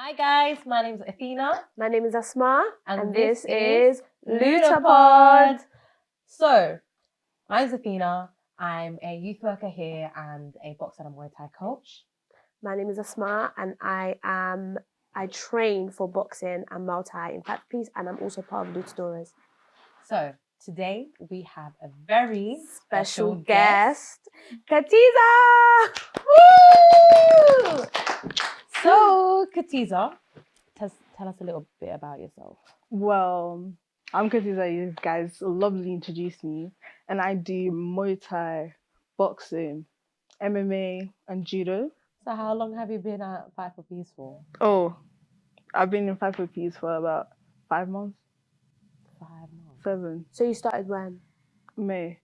Hi guys, my name is Athena. My name is Asma, And this this is LutaPod. LutaPod. So, my name is Athena. I'm a youth worker here and a boxer and Muay Thai coach. My name is Asma, and I train for boxing and muay Thai in Peace, and I'm also part of Lutadoras. So, today we have a very Special special guest, Catisa. Woo! So, Catisa, tell us a little bit about yourself. Well, I'm Catisa. You guys lovely introduced me, and I do Muay Thai, boxing, MMA, and judo. So, how long have you been at Fight for Peace for? Oh, I've been in Fight for Peace for about 5 months. 5 months. 7. So you started when? May.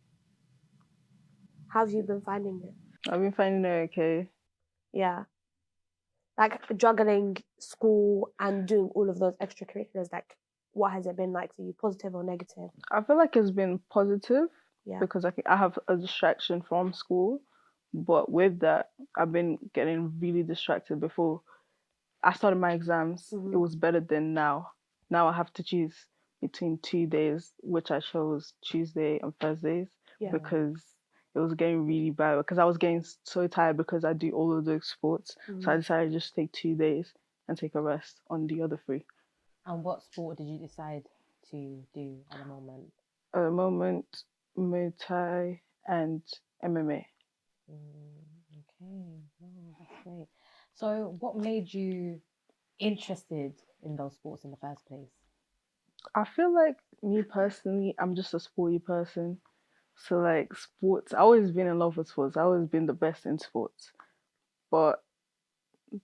How have you been finding it? I've been finding it okay. Yeah. Like juggling school and doing all of those extracurriculars, like what has it been like for you, positive or negative? I feel like it's been positive Yeah. because I have a distraction from school, but with that, I've been getting really distracted before I started my exams. Mhm. It was better than now. Now I have to choose between 2 days, which I chose Tuesday and Thursdays Yeah. because it was getting really bad because I was getting so tired because I do all of those sports. So I decided to just take 2 days and take a rest on the other 3. And what sport did you decide to do at the moment? At the moment, Muay Thai and MMA. Okay, no, that's great. So, what made you interested in those sports in the first place? I feel like me personally, I'm just a sporty person. So like sports, I always been in love with sports. I always been the best in sports. But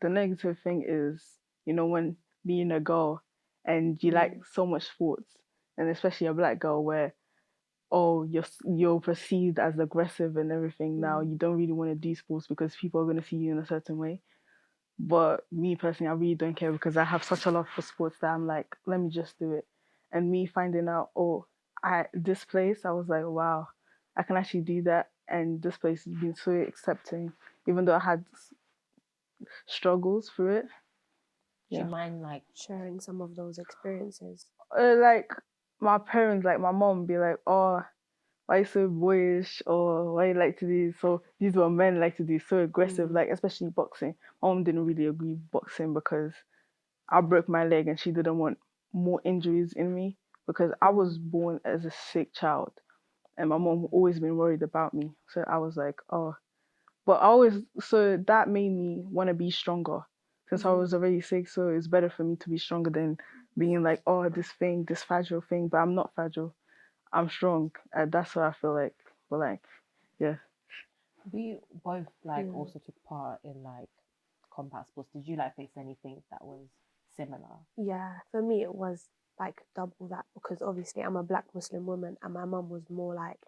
the negative thing is, when being a girl and you like so much sports, and especially a black girl, where you're perceived as aggressive and everything. Now you don't really want to do sports because people are gonna see you in a certain way. But me personally, I really don't care because I have such a love for sports that I'm like, let me just do it. And me finding out, this place, I was like, wow, I can actually do that. And this place has been so accepting, even though I had struggles through it. Do you Yeah. mind Sharing some of those experiences? Like my parents, like my mom, be like, "Oh, why you so boyish?" or "Why you like to do?" So these were men like to do so aggressive, like especially boxing. My mom didn't really agree with boxing because I broke my leg and she didn't want more injuries in me because I was born as a sick child, and my mom always been worried about me. So I was like, oh, but so that made me want to be stronger since I was already sick. So it's better for me to be stronger than being like, oh, this fragile thing. But I'm not fragile. I'm strong. That's what I feel like. But like, yeah. we both also took part in combat sports. Did you face anything that was similar? Yeah, for me it was like double that because obviously I'm a black Muslim woman and my mum was more like,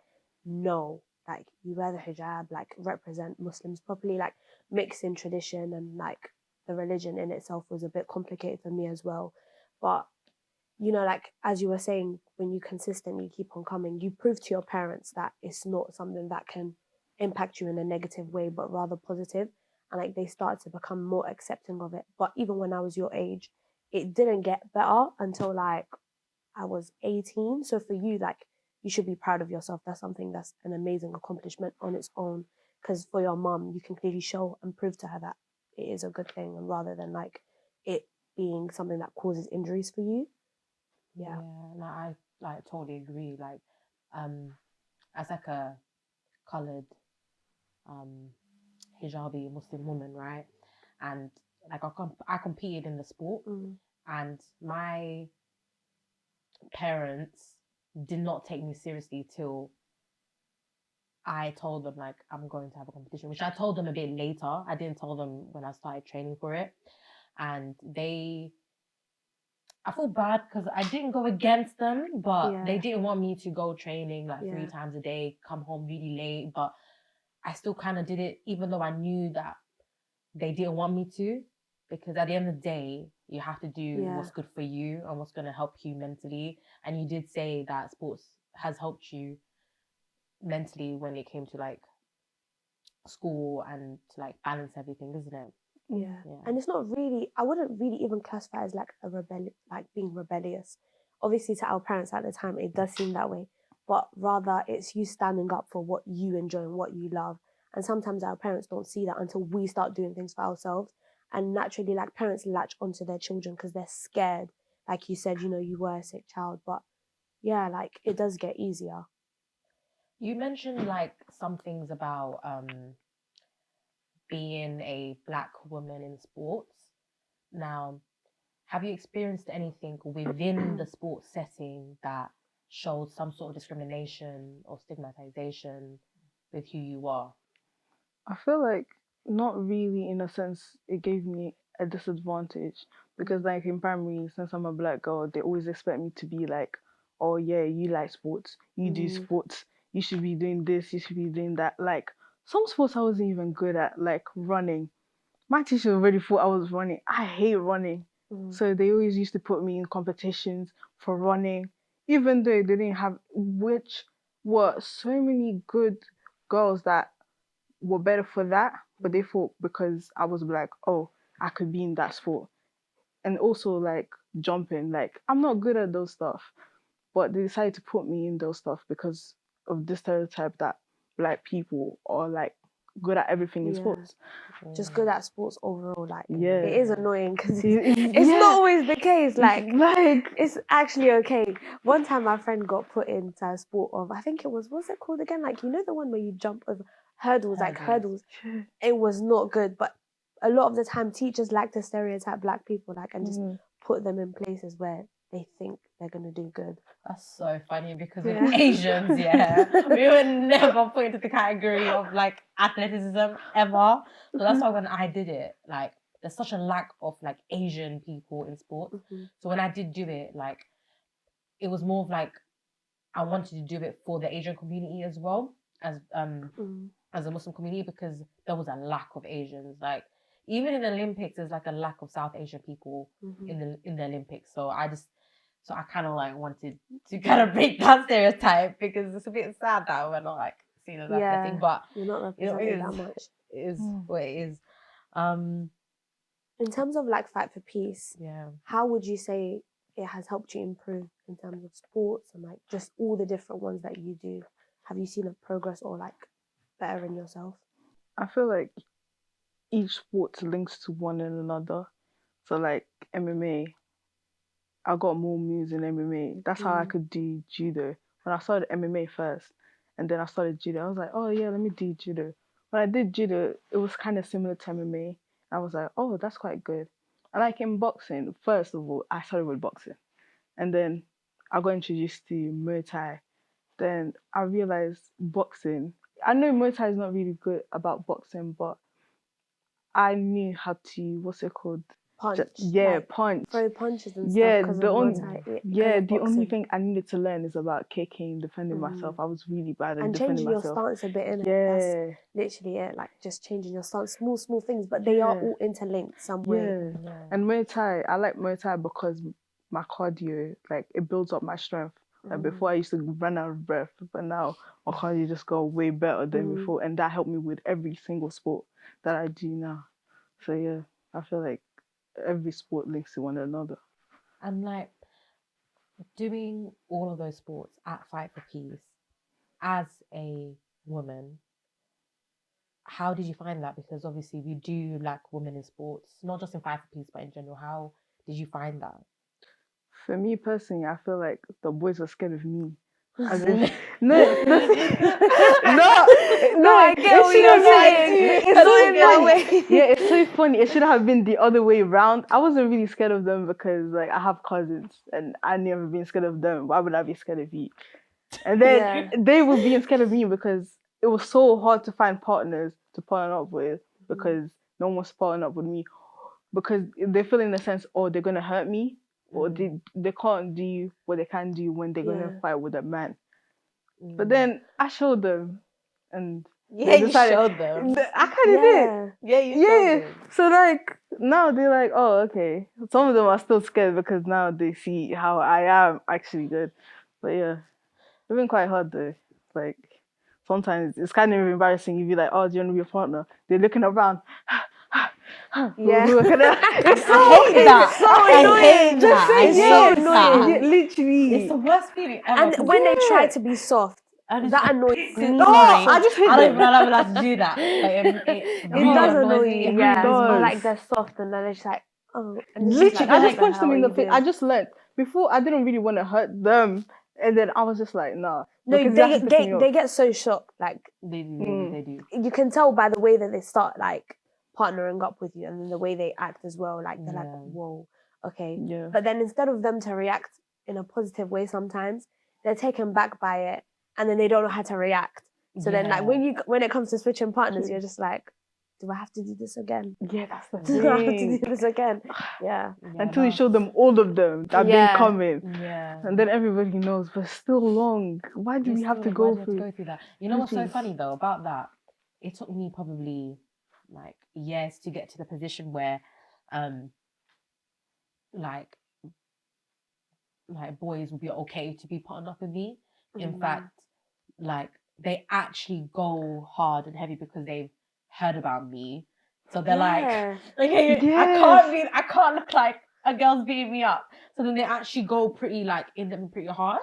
no, like you wear the hijab, like represent Muslims properly, like mixing tradition and like the religion in itself was a bit complicated for me as well. But like as you were saying, when you consistently keep on coming, you prove to your parents that it's not something that can impact you in a negative way, but rather positive. And like they start to become more accepting of it. But even when I was your age, it didn't get better until like I was 18. So for you, like you should be proud of yourself. That's something that's an amazing accomplishment on its own. Because for your mom, you can clearly show and prove to her that it is a good thing, and rather than like it being something that causes injuries for you. Yeah. No, I totally agree. As a coloured hijabi Muslim woman, right? And I competed in the sport, and my parents did not take me seriously till I told them I'm going to have a competition, which I told them a bit later. I didn't tell them when I started training for it, and I feel bad because I didn't go against them, but they didn't want me to go training 3 times a day, come home really late. But I still kind of did it, even though I knew that they didn't want me to, because at the end of the day, you have to do what's good for you and what's going to help you mentally. And you did say that sports has helped you mentally when it came to school and to balance everything, isn't it? Yeah. Yeah. And it's not really, I wouldn't really even classify it as like like being rebellious. Obviously, to our parents at the time, it does seem that way, but rather it's you standing up for what you enjoy and what you love. And sometimes our parents don't see that until we start doing things for ourselves. And naturally, like parents latch onto their children because they're scared. Like you said, you were a sick child, but yeah, like it does get easier. You mentioned like some things about being a black woman in sports. Now, have you experienced anything within the sports setting that showed some sort of discrimination or stigmatization with who you are? I feel like not really in a sense it gave me a disadvantage because like in primary, since I'm a black girl, they always expect me to be like, oh yeah, you like sports, you do sports, you should be doing this, you should be doing that. Like some sports I wasn't even good at, like running. My teacher already thought I was running. I hate running. So they always used to put me in competitions for running, even though they didn't have, which were so many good girls that were better for that, but they thought because I was black, oh, I could be in that sport. And also like jumping, like I'm not good at those stuff, but they decided to put me in those stuff because of this stereotype that black people are like good at everything in sports. Just good at sports overall. Like Yeah. it is annoying because It's it's not always the case. Like like it's actually okay. One time my friend got put into a sport of, I think it was, what's it called again? Like, the one where you jump over hurdles, like hurdles. It was not good, but a lot of the time teachers like to stereotype black people, like, and just put them in places where they think they're going to do good. That's so funny because with Asians, we were never put into the category of like athleticism ever. So that's why when I did it, like there's such a lack of like Asian people in sports. So when I did do it, like it was more of like I wanted to do it for the Asian community as well as a Muslim community because there was a lack of Asians. Like even in the Olympics, there's like a lack of South Asian people in the Olympics. So I kind of like wanted to kind of break that stereotype because it's a bit sad that we're not like seen as athletic, but you're not represented that much. It is what it is. In terms of like Fight for Peace, Yeah. how would you say it has helped you improve in terms of sports and like just all the different ones that you do? Have you seen a progress or like better in yourself? I feel like each sport links to one and another. So like MMA, I got more moves in MMA. That's how I could do judo. When I started MMA first, and then I started judo, I was like, oh yeah, let me do judo. When I did judo, it was kind of similar to MMA. I was like, oh, that's quite good. And like in boxing, first of all, I started with boxing. And then I got introduced to Muay Thai. Then I realized boxing. I know Muay Thai is not really good about boxing, but I knew how to, what's it called? Punch. Punch. Throw punches and stuff because of Muay Thai. The only thing I needed to learn is about kicking, defending myself. I was really bad at defending myself. And changing your stance a bit, innit? That's literally it. Like just changing your stance, small things, but they are all interlinked somewhere. Yeah. And Muay Thai, I like Muay Thai because my cardio, like it builds up my strength. Like before I used to run out of breath, but now my cardio just got way better than before, and that helped me with every single sport that I do now. So yeah, I feel like every sport links to one another. And like doing all of those sports at Fight for Peace as a woman, how did you find that? Because obviously we do like women in sports, not just in Fight for Peace, but in general. How did you find that? For me personally, I feel like the boys were scared of me. As I in, get what you're saying. It's not in that way. Yeah, it's so funny. It should have been the other way around. I wasn't really scared of them because like I have cousins and I never been scared of them. Why would I be scared of you? And then they were being scared of me because it was so hard to find partners to partner up with because no one was partnering up with me because they feel in the sense, oh, they're gonna hurt me. Or they can't do what they can do when they're gonna fight with a man. But then I showed them, and they decided, you showed them. I kind of did. Yeah, you showed them. So like now they're like, oh, okay. Some of them are still scared because now they see how I am actually good. But yeah, it's been quite hard though. Like sometimes it's kind of embarrassing. You be like, oh, do you want to be a partner? They're looking around. Yeah. It's so I hate that. annoying. Just say It's yes. so annoying. Yeah, literally. It's the worst feeling ever. And when they try to be soft, and that annoys me. Sorry, I just hate I don't them. even know allowed to do that. But it really does annoys annoy me. me, It yeah. really does. Or does. like they're soft and then they're just like, oh. And it's Literally, like, I what just the punched them hell in are the you face. doing? I just learned. Before, I didn't really want to hurt them. And then I was just like, nah. No, because that's what pissed me they off. get so shocked. Like, They do. you can tell by the way that they start like partnering up with you and then the way they act as well. Like, they're like, whoa, okay. Yeah. But then instead of them to react in a positive way sometimes, they're taken back by it and then they don't know how to react. So then, like, when it comes to switching partners, you're just like, do I have to do this again? Yeah, that's the Do I have to thing. do this again? Yeah. Until you show them all of them that been coming. Yeah. And then everybody knows, but it's still long. Why do we have to go through that? You know what's so funny though about that? It took me probably like years to get to the position where like boys will be okay to be partnered up with me. In fact, like they actually go hard and heavy because they've heard about me. So they're like, okay, I can't look like a girl's beating me up. So then they actually go pretty like in them pretty hard.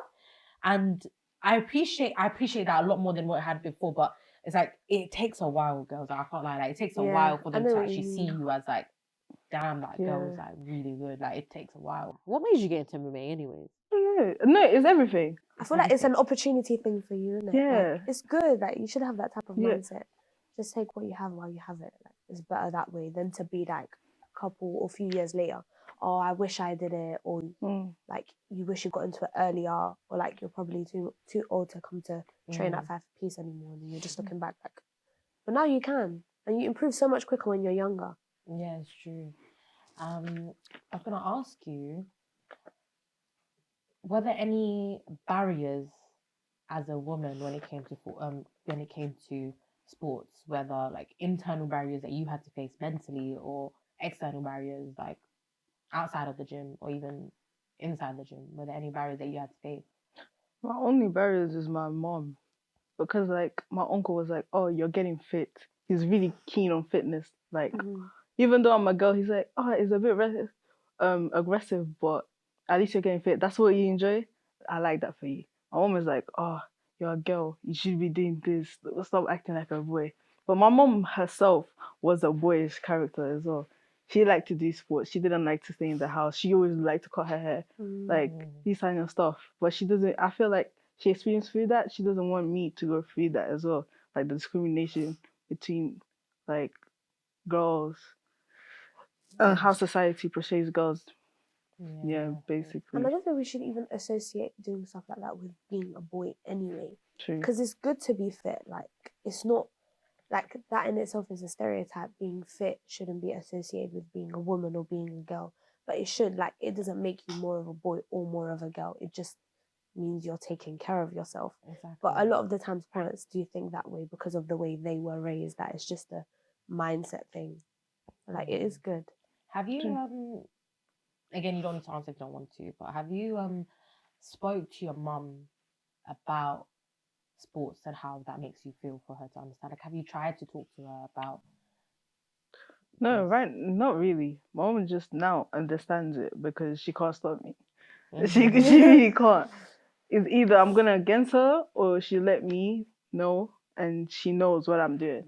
And I appreciate that a lot more than what I had before, but it's like it takes a while, girls. I can't lie. Like it takes a while for them to actually see you as like, damn, that girl's like really good. Like it takes a while. What made you get into MMA anyways? No, it's everything. I feel like it's an opportunity thing for you, isn't it? Yeah. Like, it's good. Like, you should have that type of mindset. Just take what you have while you have it. Like, it's better that way than to be like a couple or few years later. Oh, I wish I did it, or like you wish you got into it earlier, or like you're probably too old to come to train at 5 Peace anymore, and you're just looking back like. But now you can, and you improve so much quicker when you're younger. Yeah, it's true. I was gonna ask you, were there any barriers as a woman when it came to sports, whether like internal barriers that you had to face mentally or external barriers like outside of the gym or even inside the gym? Were there any barriers that you had to face? My only barriers is my mom, because like my uncle was like, oh, you're getting fit. He's really keen on fitness. Like, even though I'm a girl, he's like, oh, it's a bit aggressive, but at least you're getting fit. That's what you enjoy. I like that for you. My mom was like, oh, you're a girl. You should be doing this. Stop acting like a boy. But my mom herself was a boyish character as well. She liked to do sports. She didn't like to stay in the house. She always liked to cut her hair, like these kind of stuff. But she doesn't. I feel like she experienced through that. She doesn't want me to go through that as well, like the discrimination between like girls and how society portrays girls. Yeah, basically. And I don't think we should even associate doing stuff like that with being a boy anyway. True. Because it's good to be fit. Like, it's not like that in itself is a stereotype. Being fit shouldn't be associated with being a woman or being a girl. But it should. Like, it doesn't make you more of a boy or more of a girl. It just means you're taking care of yourself. Exactly. But a lot of the times parents do think that way because of the way they were raised, that it's just a mindset thing. Like, it is good. Have you again, you don't need to answer if you don't want to, but have you spoke to your mum about sports and how that makes you feel for her to understand? Like, have you tried to talk to her about? No, not really. My mom just now understands it because she can't stop me. She really can't. It's either I'm gonna against her or she let me know and she knows what I'm doing.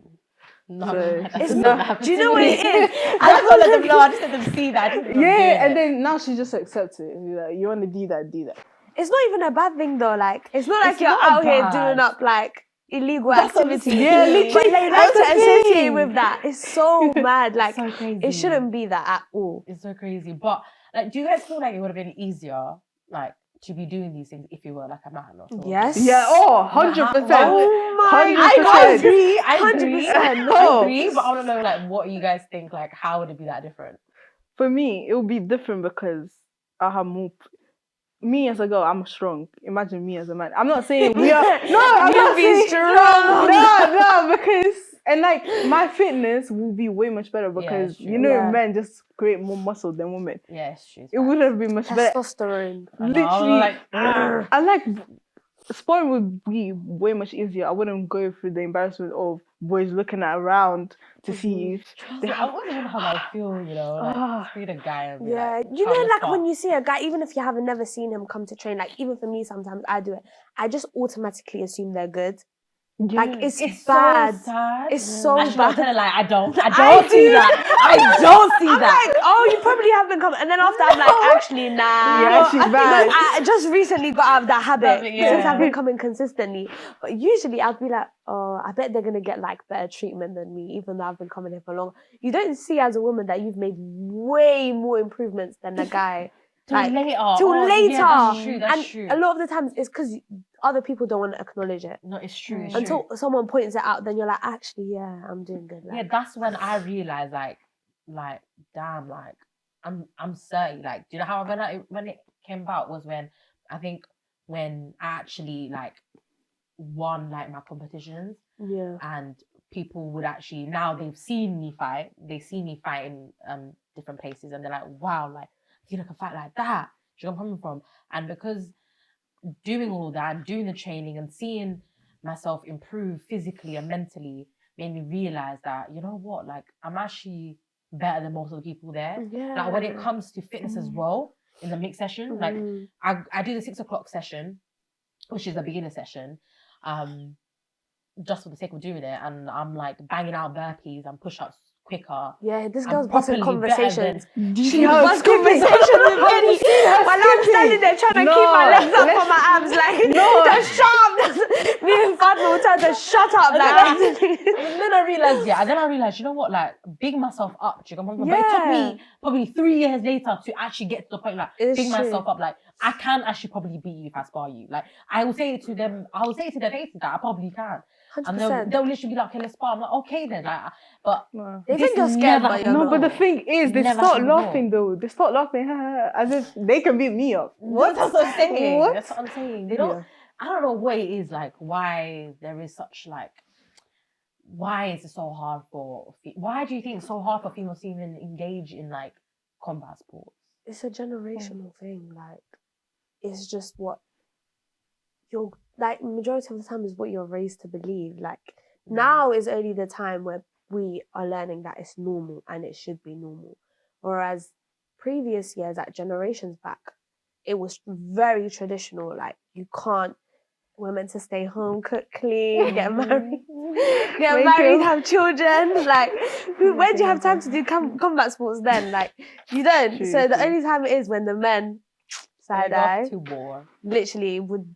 No, so, it's not. Do you know what it is? I just want to let them know. I just let them see that. And then now she just accepts it. Like, you want to do that, do that. It's not even a bad thing though. Like, it's not like you're out here doing up like illegal activities. Yeah, literally. But like, you like to associate with that. It's so mad. Like, so crazy. It shouldn't be that at all. It's so crazy. But like, do you guys feel like it would have been easier, like, to be doing these things if you were like a man or something? Yes. Yeah. Oh, 100%. Oh my! 100%. I agree. 100%. I agree. But I want to know, like, what you guys think. Like, how would it be that different? For me, it would be different because I have more. Me as a girl, I'm strong. Imagine me as a man. I'm not saying we are. No, I'm not saying strong. No, because and like my fitness will be way much better because men just create more muscle than women. Yeah, it's true. It would have been much better. Testosterone. Literally, I like sparring would be way much easier. I wouldn't go through the embarrassment of boys looking around to see if they I have. wonder how I feel, like see the guy and be like, you how know, the like fuck? when you see a guy, even if you haven't never seen him come to train, like even for me, sometimes I do it. I just automatically assume they're good. Yeah. Like it's It's bad. so sad. It's so Actually, bad. I'm telling like I don't I see do. that. I don't see I'm that. like, oh, you probably haven't come. And then after I'm like, actually, nah. You're actually bad. I just recently got out of that habit Yeah. since I've been coming consistently. But usually I'd be like, oh, I bet they're going to get like better treatment than me, even though I've been coming here for long. You don't see as a woman that you've made way more improvements than a guy. Till like, later. Till later. Yeah, that's true. That's and true. a lot of the times it's because other people don't want to acknowledge it. No, it's true. It's Until true. someone points it out, then you're like, actually, yeah, I'm doing good. Like, Yeah, that's when I realized, like, damn, like, I'm 30. Like, do you know how when it came about was when I think when I actually like won like my competitions, yeah. and people would actually now they've seen me fight. They see me fight in different places, and they're like, wow, like you can fight like that. Do you know where I'm coming from? And because doing all that, doing the training and seeing myself improve physically and mentally made me realize that, you know what, like I'm actually better than most of the people there. Yeah. Like when it comes to fitness as well, in the mixed session, like I do the 6 o'clock session, which is a beginner session, just for the sake of doing it. And I'm like banging out burpees and push-ups quicker. Yeah, this I'm girl's bossing properly conversations. She was conversations with Benny. While I'm standing there trying to keep my legs up for my abs, like, just shut up. Me and Fatma will tell her to shut up. Like, And then I realized, you know what, like, big myself up. Do you know what I mean? But it took me probably 3 years later to actually get to the point, like, big myself up. Like, I can actually probably beat you if I spar you. Like, I will say it to them, their faces that I probably can. 100%. And they'll literally be like, okay, let's spar. I'm like, okay then. Like, but They think you're scared, but you're no, not. but the thing is, they Never start happened laughing though. They start laughing as if they can beat me up. What? That's what I'm saying. What? That's what I'm saying. They don't. Yeah. I don't know what it is like. Why there is such like. Why is it so hard for? Why do you think it's so hard for females to even engage in like combat sports? It's a generational thing. Like, it's just what you're like. Majority of the time is what you're raised to believe. Like now is only the time where we are learning that it's normal and it should be normal, whereas previous years, like generations back, it was very traditional. Like you can't. We're meant to stay home, cook, clean, get married, have children. Like, where do you have time to do combat sports then? Like, you don't. True, so the true. only time it is when the men side They go off eye to war. literally would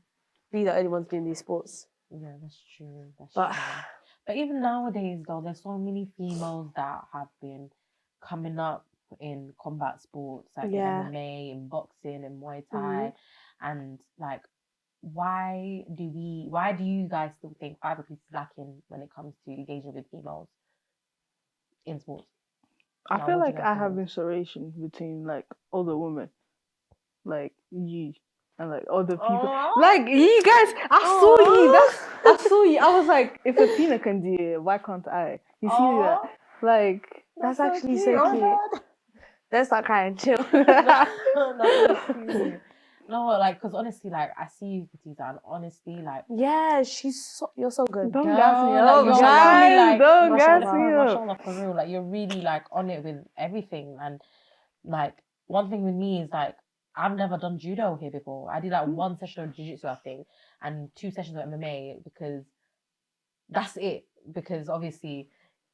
be the only ones doing these sports. Yeah, that's true. But But even nowadays, though, there's so many females that have been coming up in combat sports, like in MMA, in boxing, in Muay Thai, and like. Why do you guys still think fiber piece is lacking when it comes to engaging with females in sports? I feel like I have inspiration between like other women, like you and like other people. Like you guys, I saw you. I was like, if Athena can do it, why can't I? You see that? Like that's actually so cute. Don't start crying, chill. No, like, because honestly, like, I see you, Catisa, and honestly, like... Yeah, you're so good. Don't gas me up, like, guys. Don't gas me up. Mashallah, for real. Like, you're really, like, on it with everything. And, like, one thing with me is, like, I've never done judo here before. I did, like, 1 session of jiu-jitsu, I think, and 2 sessions of MMA, because that's it. Because, obviously...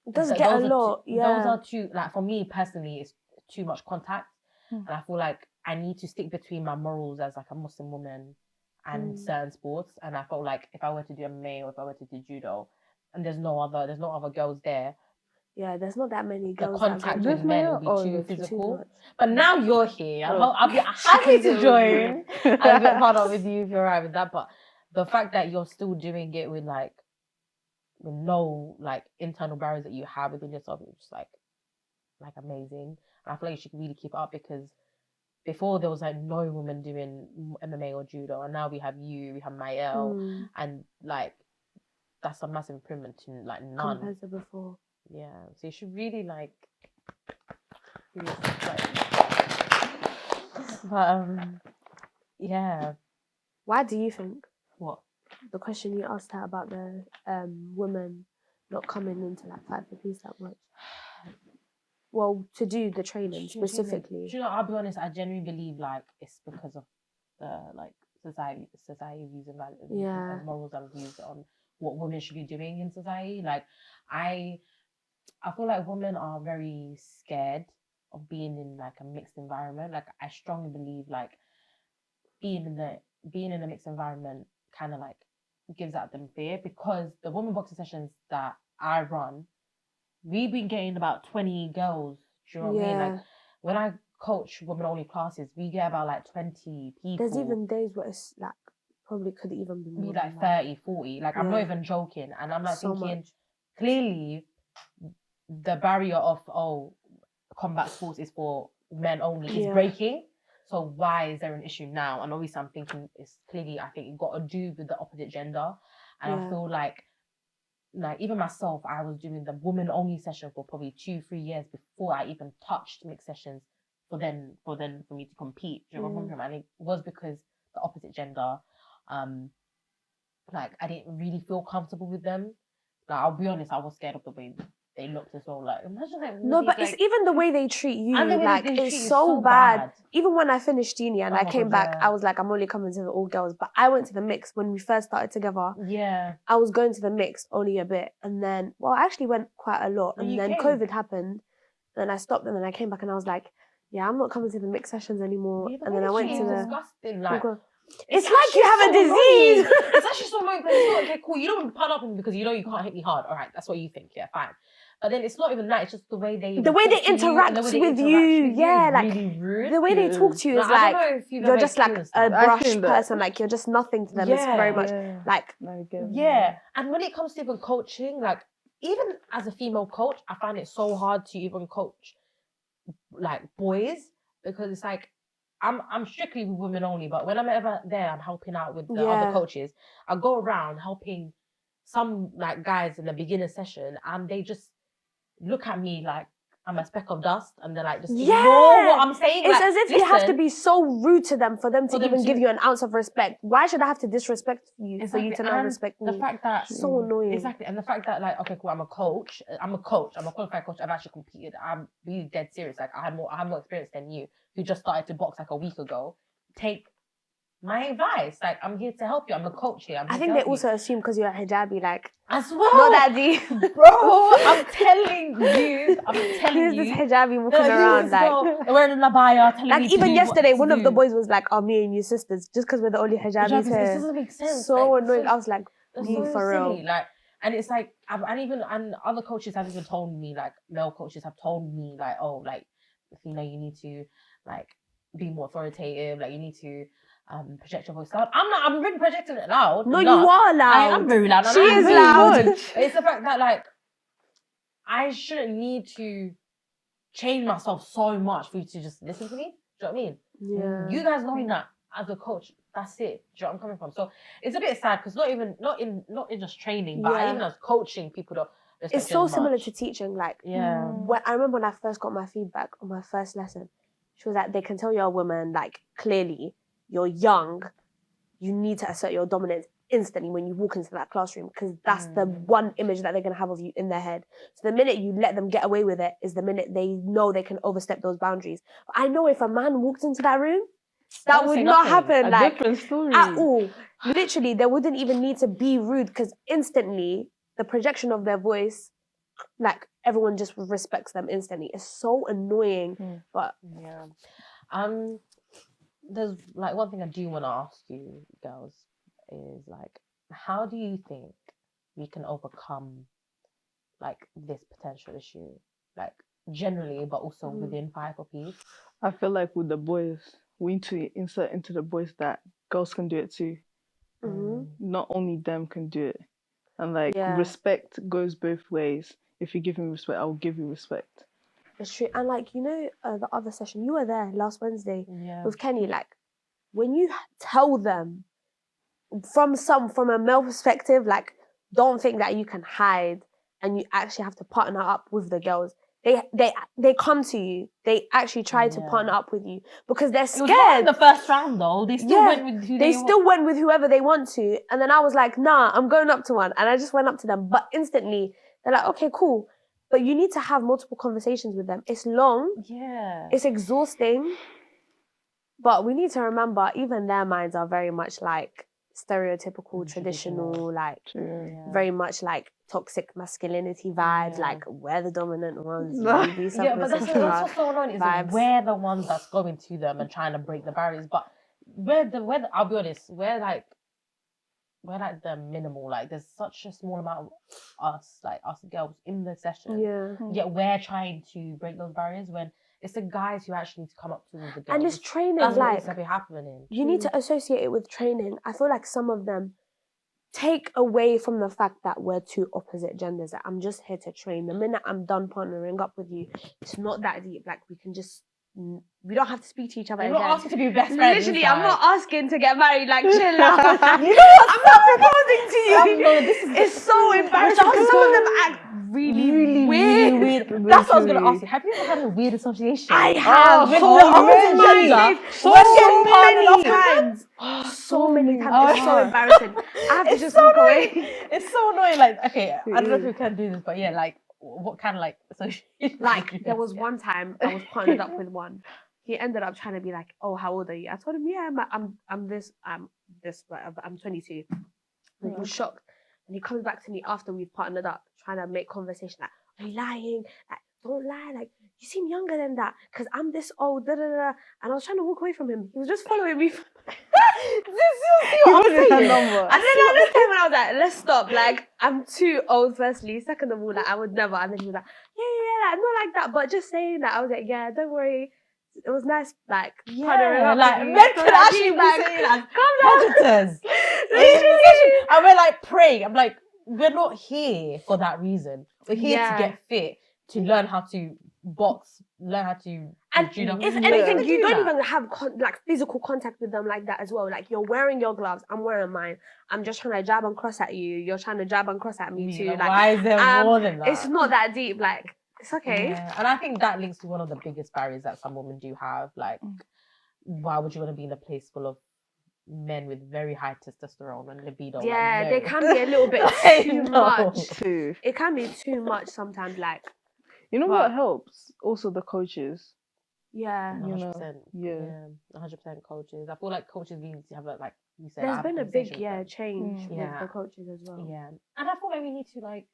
It does get a lot, Those are too... Like, for me, personally, it's too much contact. And I feel like I need to stick between my morals as like a Muslim woman and certain sports. And I felt like if I were to do MMA or if I were to do judo, and there's no other girls there. Yeah, there's not that many girls. The contact with men will be too physical. Too but now you're here. I'll be happy to join. I'll be part of with you if you're alright with that. But the fact that you're still doing it with no like internal barriers that you have within yourself, it's just like amazing. And I feel like you should really keep it up because before there was like no woman doing MMA or judo, and now we have you, we have Mael, and like that's a massive improvement to like none compared to before. Yeah, so you should really like. But yeah. Why do you think? What? The question you asked her about the women not coming into like Fight for Peace that much. Well, to do the training specifically. Do you know, I'll be honest, I genuinely believe like it's because of the like society views and values and morals and views on what women should be doing in society. Like I feel like women are very scared of being in like a mixed environment. Like I strongly believe like being in a mixed environment kind of like gives out them fear, because the women boxing sessions that I run, we've been getting about 20 girls. Do you know what I mean? Like when I coach women only classes, we get about like 20 people. There's even days where it's like probably could even be more like 30, 40. Like I'm not even joking. And I'm like thinking, clearly the barrier of combat sports is for men only is breaking. So why is there an issue now? And obviously I'm thinking it's clearly, I think it got to do with the opposite gender. And I feel like even myself, I was doing the woman only session for probably 2-3 years before I even touched mixed sessions for me to compete. Do you know what I'm saying? And it was because the opposite gender, like I didn't really feel comfortable with them. Like I'll be honest, I was scared of the way they looked as well. Like imagine like no, but it's even the way they treat you. Like it's so bad. Even when I finished uni and I came back, I was like, I'm only coming to the all girls. But I went to the mix when we first started together. Yeah, I was going to the mix only a bit, and then I actually went quite a lot, and then COVID happened, and I stopped, and then I came back, and I was like, yeah, I'm not coming to the mix sessions anymore. Yeah, and then I went to the disgusting. Like it's like you have a disease. It's actually so annoying. But it's not okay. Cool. You don't pun up on me because you know you can't hit me hard. All right, that's what you think. Yeah, fine. But then it's not even that. It's just the way they interact with you. Yeah, like really rude. The way they talk to you is like you're just like a brush person. Like you're just nothing to them. It's very much like And when it comes to even coaching, like even as a female coach, I find it so hard to even coach like boys, because it's like I'm strictly with women only. But when I'm ever there, I'm helping out with the other coaches. I go around helping some like guys in the beginner session, and they just look at me like I'm a speck of dust, and they're like, just ignore what I'm saying. It's like, as if you have to be so rude to them for them to even give you an ounce of respect. Why should I have to disrespect you for you to not respect me? The fact that so annoying. Exactly, and the fact that like, okay, cool, I'm a coach. I'm a qualified coach. I've actually competed. I'm really dead serious. Like I have more experience than you, who just started to box like a week ago. Take my advice. Like I'm here to help you. I'm a coach here. I think they also assume because you're a hijabi, like as well. Not that deep, bro. I'm telling you. Who's this hijabi walking around like wearing a abaya? Like even yesterday, one of the boys was like, "Oh, me and you sisters," just because we're the only hijabis here. This doesn't make sense. So like, annoying. I was like, "You for real?" Like, and it's like, and other coaches have even told me, like male coaches have told me, like, oh, like, you know, you need to like be more authoritative. Like, you need to project your voice loud. I'm really projecting it loud. No, you are loud. I'm very loud. She is loud. It's the fact that like I shouldn't need to change myself so much for you to just listen to me. Do you know what I mean? Yeah. You guys knowing that as a coach, that's it. Do you know what I'm coming from? So it's a bit sad because not in just training, but even as coaching, people don't. It's so similar to teaching. Like, yeah. When I remember when I first got my feedback on my first lesson, she was like, they can tell you're a woman, like clearly you're young, you need to assert your dominance instantly when you walk into that classroom, because that's the one image that they're going to have of you in their head. So the minute you let them get away with it is the minute they know they can overstep those boundaries. But I know if a man walked into that room, that would not happen. Like, different story. At all. Literally, they wouldn't even need to be rude, because instantly the projection of their voice, like everyone just respects them instantly. It's so annoying. But yeah. There's like one thing I do want to ask you girls is like, how do you think we can overcome like this potential issue, like generally, but also within Fight for Peace? I feel like with the boys, we need to insert into the boys that girls can do it too. Not only them can do it. And like respect goes both ways. If you give me respect, I will give you respect. It's true. And like, you know, the other session, you were there last Wednesday with Kenny. Like, when you tell them from a male perspective, like, don't think that you can hide and you actually have to partner up with the girls. they come to you. They actually try to partner up with you because they're It was not scared. in the first round though. They still went with who they still went with whoever they want to. And then I was like, nah, I'm going up to one. And I just went up to them. But instantly, they're like, okay, cool. But you need to have multiple conversations with them. It's long. Yeah. It's exhausting. But we need to remember, even their minds are very much like stereotypical, traditional, like very much like toxic masculinity vibes. Like we're the dominant ones. But that's what's so annoying is that we're the ones that's going to them and trying to break the barriers. But we're the I'll be honest, we're like the minimal. Like there's such a small amount of us girls in the session. Yet we're trying to break those barriers when it's the guys who actually need to come up to the girls. And this training, that's what needs to be happening. You need to associate it with training. I feel like some of them take away from the fact that we're two opposite genders. That I'm just here to train. The minute I'm done partnering up with you, it's not that deep. Like we can just. We don't have to speak to each other. I'm not asking to be best friends. Literally, I'm not asking to get married. Like, chill out. I'm not proposing to you. It's so embarrassing because some of them act really weird. That's what I was going to ask you. Have you ever had a weird association? I have. With the opposite gender? So many times. So many times. It's so embarrassing. I have to just walk away. It's so annoying. Like, okay, I don't know if we can do this, but yeah, like, what kind of like association? Like there was one time I was partnered up with one. He ended up trying to be like, "Oh, how old are you?" I told him, "Yeah, I'm this, whatever. I'm 22." And he was shocked, and he comes back to me after we've partnered up, trying to make conversation. Like, "Are you lying? Like, don't lie. Like, you seem younger than that. Cause I'm this old." Da da da. And I was trying to walk away from him. He was just following me. And then I looked at him and I was like, let's stop. Like, I'm too old, firstly. Second of all, like, I would never. And then he was like, yeah, like, not like that. But just saying that, I was like, yeah, don't worry. It was nice, like, partnering up. Like, men could actually be saying, like, predators. And we're like praying. I'm like, we're not here for that reason. We're here to get fit, to learn how to box, learn how to. And if anything, you don't even have like physical contact with them like that as well. Like you're wearing your gloves, I'm wearing mine. I'm just trying to jab and cross at you. You're trying to jab and cross at me too. Like, why is there more than that? It's not that deep. Like it's okay. Yeah. And I think that links to one of the biggest barriers that some women do have. Like, why would you want to be in a place full of men with very high testosterone and libido? Yeah, like, no. they can be a little bit too much. It can be too much sometimes. Like, you know what helps? Also the coaches. Yeah, 100%. Yeah, 100% coaches. I feel like coaches need to have like you said. There's been a big change with the coaches as well. Yeah, and I feel like we need to like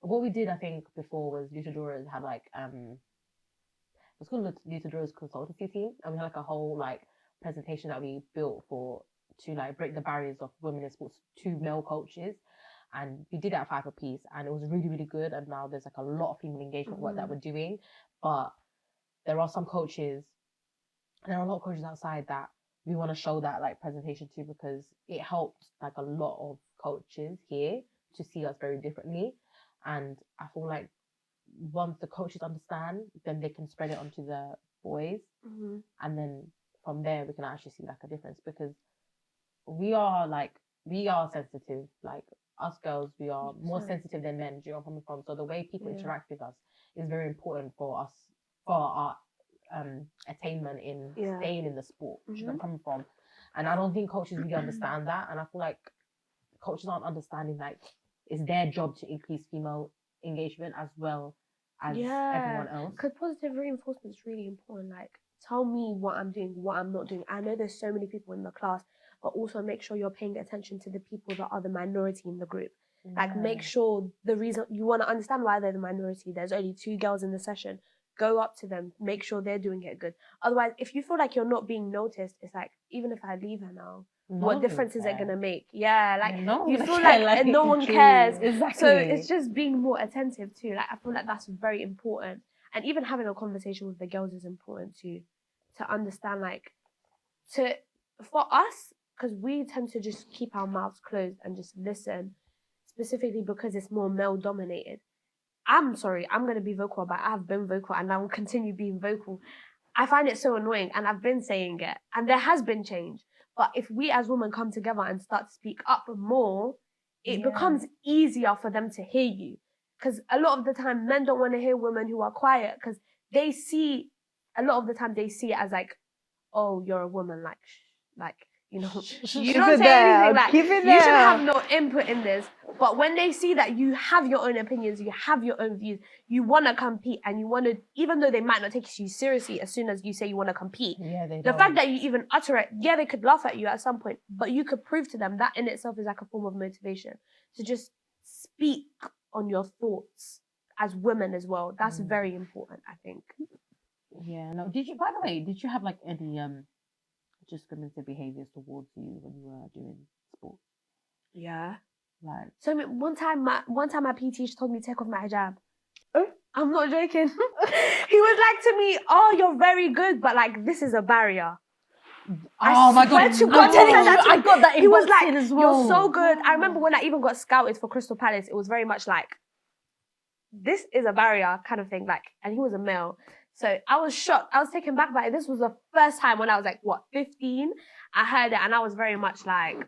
what we did. I think before was Lutadoras had like it was called Lutadoras consultancy team, and we had like a whole like presentation that we built to like break the barriers of women in sports to male coaches. And we did it at 5 apiece, and it was really, really good. And now there's like a lot of female engagement work that we're doing. But there are some coaches, and there are a lot of coaches outside that we want to show that like presentation to, because it helped like a lot of coaches here to see us very differently. And I feel like once the coaches understand, then they can spread it onto the boys. And then from there, we can actually see like a difference, because we are sensitive, like, us girls, we are more sensitive than men. Do you know where I'm coming from? So the way people interact with us is very important for us, for our attainment in staying in the sport. Do you know where I'm coming from? And I don't think coaches really understand that. And I feel like coaches aren't understanding like it's their job to increase female engagement as well as everyone else. Because positive reinforcement is really important. Like, tell me what I'm doing, what I'm not doing. I know there's so many people in the class, but also make sure you're paying attention to the people that are the minority in the group. Like, make sure the reason you want to understand why they're the minority. There's only 2 girls in the session. Go up to them, make sure they're doing it good. Otherwise, if you feel like you're not being noticed, it's like, even if I leave her now, what difference is it going to make? Yeah, like, you feel like no one cares. Exactly. So it's just being more attentive too. Like, I feel like that's very important. And even having a conversation with the girls is important too, to understand, like, for us, because we tend to just keep our mouths closed and just listen, specifically because it's more male dominated. I'm sorry, I'm going to be vocal about it. I've been vocal and I will continue being vocal. I find it so annoying, and I've been saying it, and there has been change. But if we as women come together and start to speak up more, it becomes easier for them to hear you. because a lot of the time men don't want to hear women who are quiet because they see, a lot of the time they see it as like, oh, you're a woman, like, you know, you don't say anything, like, you should have no input in this. But when they see that you have your own opinions, you have your own views, you want to compete, and you want to, even though they might not take you seriously as soon as you say you want to compete, the fact that you even utter it, yeah, they could laugh at you at some point, but you could prove to them that in itself is like a form of motivation to just speak on your thoughts as women as well. That's very important, I think. Yeah. No. Did you? By the way, did you have like any discriminative behaviors towards you when you were doing sport? Yeah. Like. So I mean, one time my PT teacher told me to take off my hijab. I'm not joking. He was like to me, "Oh, you're very good, but like this is a barrier." Oh my God! I got that. He was like, as well. "You're so good." I remember when I even got scouted for Crystal Palace. It was very much like, "This is a barrier," kind of thing. Like, and he was a male, so I was shocked. I was taken back by it. This was the first time when I was like, 15? I heard it, and I was very much like,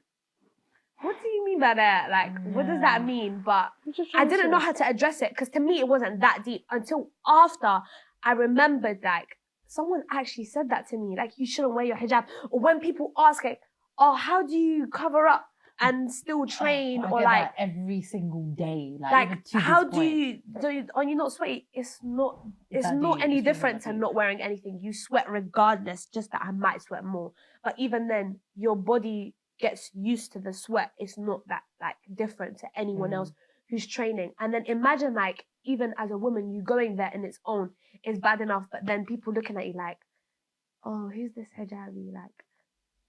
what do you mean by that? Like, what does that mean? But I didn't know how to address it because to me it wasn't that deep until after I remembered, like, someone actually said that to me, like, you shouldn't wear your hijab. Or when people ask, like, oh, how do you cover up and still train? I or get like that every single day. Like even to how this do point. you are you not sweaty? It's not That any deep. different to not wearing anything. You sweat regardless, just that I might sweat more. But even then, your body gets used to the sweat. It's not that like different to anyone else who's training. And then imagine, like, even as a woman, you going there in its own is bad enough, but then people looking at you like, oh, who's this hijabi? Like,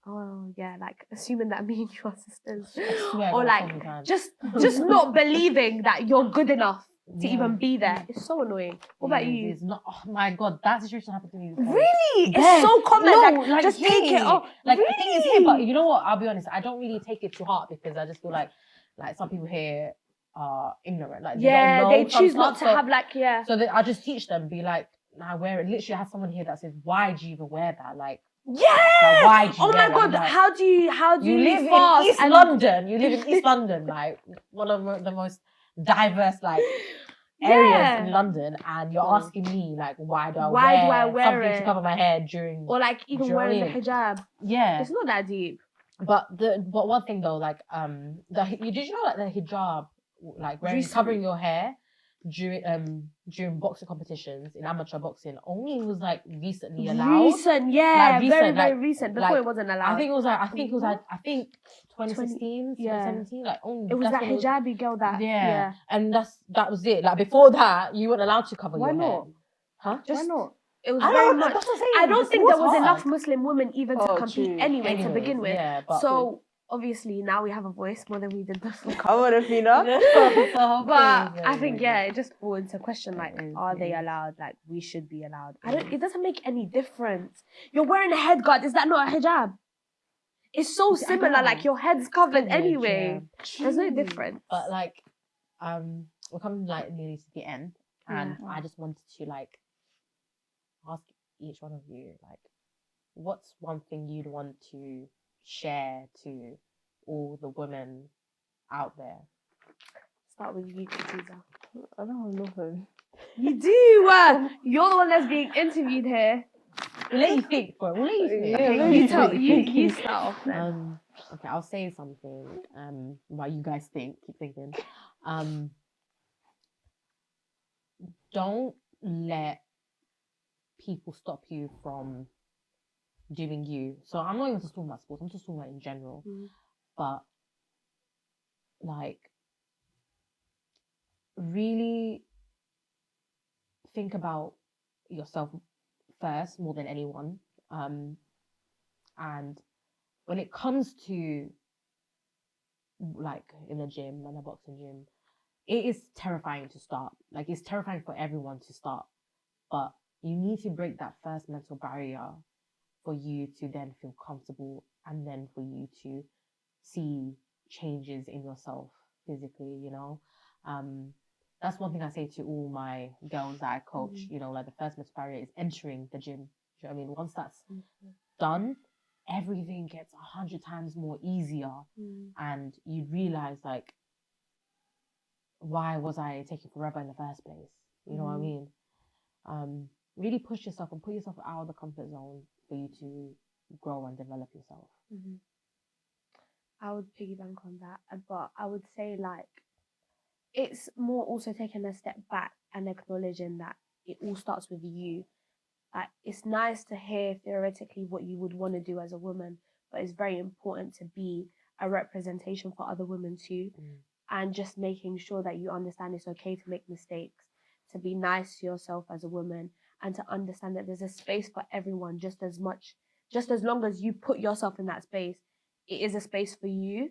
oh yeah, like assuming that me and you are sisters, or like just not believing that you're good enough to even be there. It's so annoying. What about you? It's not. Oh my God, that situation happened to me before. Really? It's so common. No, like just take it off. Like really? the thing is here, but you know what? I'll be honest. I don't really take it to heart because I just feel like some people here are ignorant. Like they don't know. They choose not to have like So I just teach them. Be like, nah, wear it. Literally, I have someone here that says, "Why do you even wear that?" Like. Yeah. Like, why do you oh my God. Like, how do you live fast in East London? You live in East London, like one of the most diverse like areas in London, and you're asking me like, why do I wear something to cover my hair during, or like even wearing the hijab? Yeah, it's not that deep. But one thing though, like did you know like the hijab, like covering your hair during boxing competitions in amateur boxing only was like recently allowed. Recent, very recent. Before it wasn't allowed. I think 2016, 2017. Like only it was that hijabi girl that and that was it. Like before that, you weren't allowed to cover your hair. Why not? Huh? Why not? It was very much. I don't think there was enough Muslim women even to compete anyway to begin with. Yeah, so obviously now we have a voice more than we did before. Come on, Afina. But I think it just brought into question like, are they allowed? Like we should be allowed. It doesn't make any difference. You're wearing a head guard. Is that not a hijab? It's so similar. Like your head's covered anyway. There's no difference. But like, we're coming like nearly to the end, and I just wanted to like ask each one of you like, what's one thing you'd want to share to all the women out there? Start with you, Catisa. I don't know nothing. You do. You're the one that's being interviewed here. We'll let you think, bro. We'll let you think. Okay, you start off then. Okay, I'll say something. While you guys think, keep thinking. Don't let people stop you from doing you. So I'm not even just talking about sports. I'm just talking about in general. But like, really think about yourself first more than anyone. And when it comes to like in the gym and a boxing gym, it is terrifying to start. Like it's terrifying for everyone to start, but you need to break that first mental barrier for you to then feel comfortable and then for you to see changes in yourself physically, you know. That's one thing I say to all my girls that I coach, you know, like the first mental barrier is entering the gym. Do you know what I mean? Once that's done, everything gets 100 times more easier, and you realize like why was I taking forever in the first place? You know what I mean? Really push yourself and put yourself out of the comfort zone for you to grow and develop yourself. I would piggyback on that, but I would say like it's more also taking a step back and acknowledging that it all starts with you. Like it's nice to hear theoretically what you would want to do as a woman, but it's very important to be a representation for other women too, and just making sure that you understand it's okay to make mistakes, to be nice to yourself as a woman, and to understand that there's a space for everyone just as long as you put yourself in that space, it is a space for you,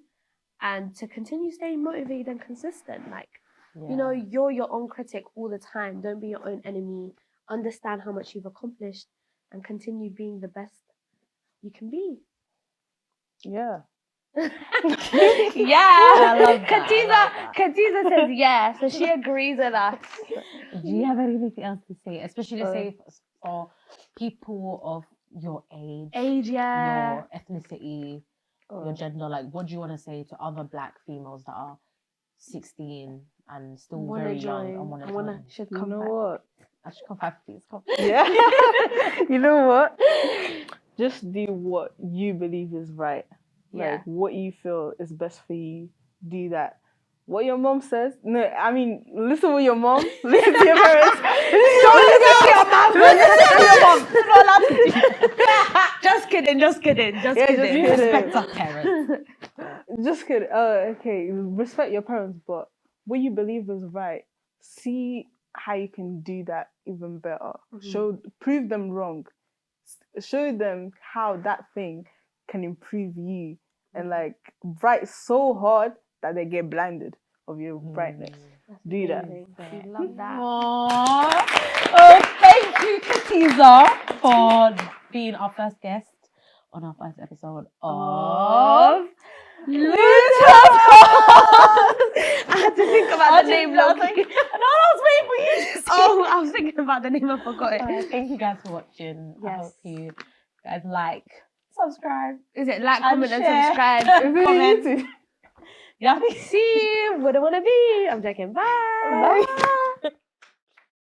and to continue staying motivated and consistent. Like, you know, you're your own critic all the time. Don't be your own enemy. Understand how much you've accomplished and continue being the best you can be. Yeah. Yeah. I love that. Catisa says yeah, so she agrees with us. Do you have anything else to say? Especially to say for people of your age, your ethnicity, your gender. Like, what do you want to say to other Black females that are 16 and still very young and want to join? Should You come know back. what? I should come back, please. Come. Yeah. You know what? Just do what you believe is right. Like what you feel is best for you. Do that. What your mom says? No, I mean, listen to your mom. Listen to your parents. Don't listen to your mom. Listen to your mom. You're not allowed to do. Just kidding. Just kidding. Respect our parents. Just kidding. Okay. Respect your parents, but what you believe is right. See how you can do that even better. Prove them wrong. Show them how that thing can improve you, and like write so hard that they get blinded of your brightness. Do that. I love that. Oh, thank you, Catisa, for being our first guest on our first episode of LutaPod. I had to think about the name. I was waiting for you to say. I was thinking about the name. I forgot it. Thank you guys for watching. Yes. I hope you guys like, subscribe. Is it like, And comment, and share. subscribe? Comment. See, where do I want to be? I'm joking. Bye. Bye.